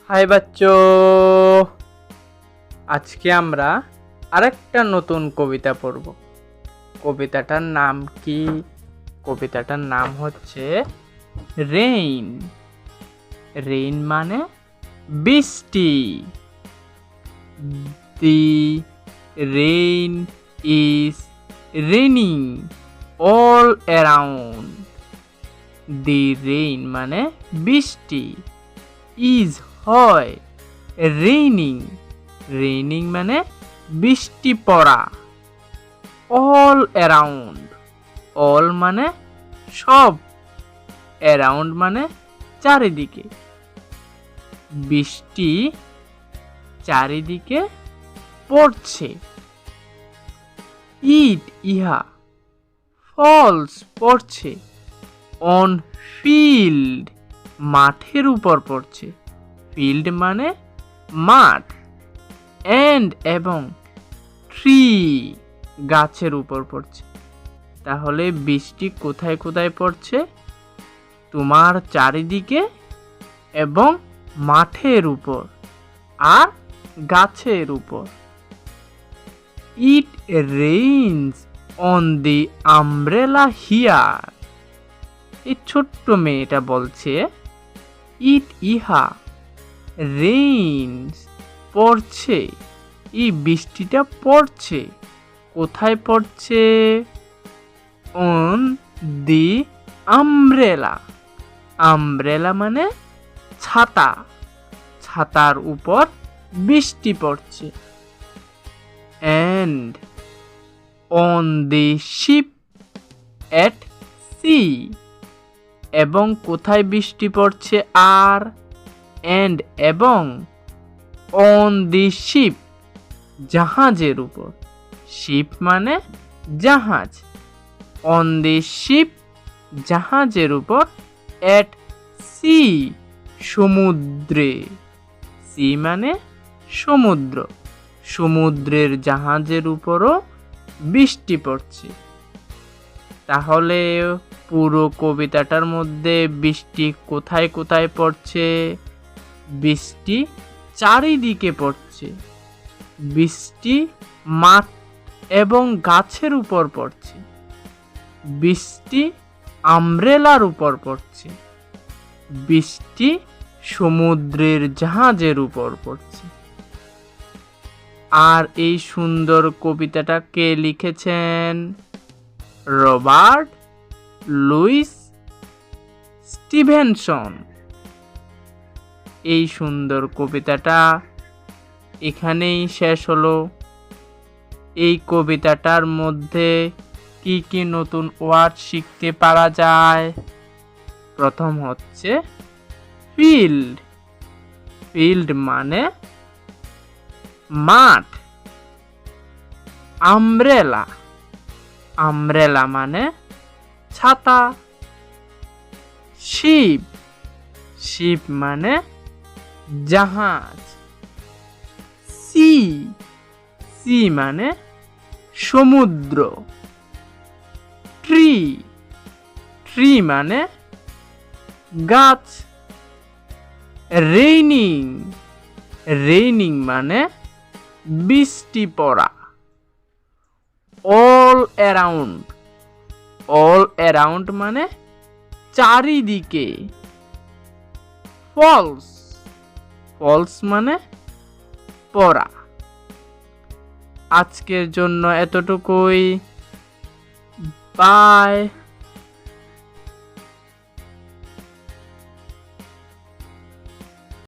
High বাচ্চো, আজকে আমরা আরেকটা নতুন কবিতা পড়ব। কবিতাটার নাম কি? কবিতাটার নাম হচ্ছে রেইন। রেইন মানে বৃষ্টি। The rain is raining all around. The rain মানে বৃষ্টি, ইজ হয়, রেইনিং রেইনিং মানে বৃষ্টি পড়া, অল অ্যারাউন্ড অল মানে সব, অ্যারাউন্ড মানে চারিদিকে। বৃষ্টি চারিদিকে পড়ছে। ইট ইহা ফলস পড়ছে, অন ফিল্ড মাঠের উপর পড়ছে। ফিল্ড মানে মাঠ, এন্ড এবং ট্রি গাছের উপর পড়ছে। তাহলে বৃষ্টি কোথায় কোথায় পড়ছে? তোমার চারিদিকে এবং মাঠের উপর আর গাছের উপর। It rains on the umbrella here. এই ছোট্ট মেয়েটা বলছে ইট ইহা রেইনস পড়ছে, এই বৃষ্টিটা পড়ছে। কোথায় পড়ছে? On the umbrella. আমব্রেলা মানে ছাতা, ছাতার উপর বৃষ্টি পড়ছে। And on the ship at sea. এবং কোথায় বৃষ্টি পড়ছে? আর অ্যান্ড এবং অন দি শিপ জাহাজের উপর। শিপ মানে জাহাজ। অন দি শিপ জাহাজের উপর, এট সি সমুদ্রে। সি মানে সমুদ্র, সমুদ্রের জাহাজের উপরও বৃষ্টি পড়ছে। তাহলে পুরো কবিতাটার মধ্যে বৃষ্টি কোথায় কোথায় পড়ছে? বৃষ্টি চারিদিকে পড়ছে। বৃষ্টি মাঠ এবং গাছের উপর পড়ছে। বৃষ্টি আমব্রেলার উপর পড়ছে। বৃষ্টি সমুদ্রের জাহাজের উপর পড়ছে। আর এই সুন্দর কবিতাটা কে লিখেছেন? Robert Louis Stevenson. এই সুন্দর কবিতাটা এখানেই শেষ হলো। এই কবিতাটার মধ্যে কি কি নতুন ওয়ার্ড শিখতে পারা যায়? প্রথম হচ্ছে ফিল্ড। ফিল্ড মানে মাঠ। আমব্রেলা। আমব্রেলা মানে ছাতা। শিপ। শিপ মানে জাহাজ। সি। সি মানে সমুদ্র। ট্রি। ট্রি মানে গাছ। রেইনিং। রেইনিং মানে বৃষ্টি পড়া। All around. অল অ্যারাউন্ড মানে চারিদিকে। ফলস। ফলস মানে পড়া। আজকের জন্য এতটুকুই। বাই।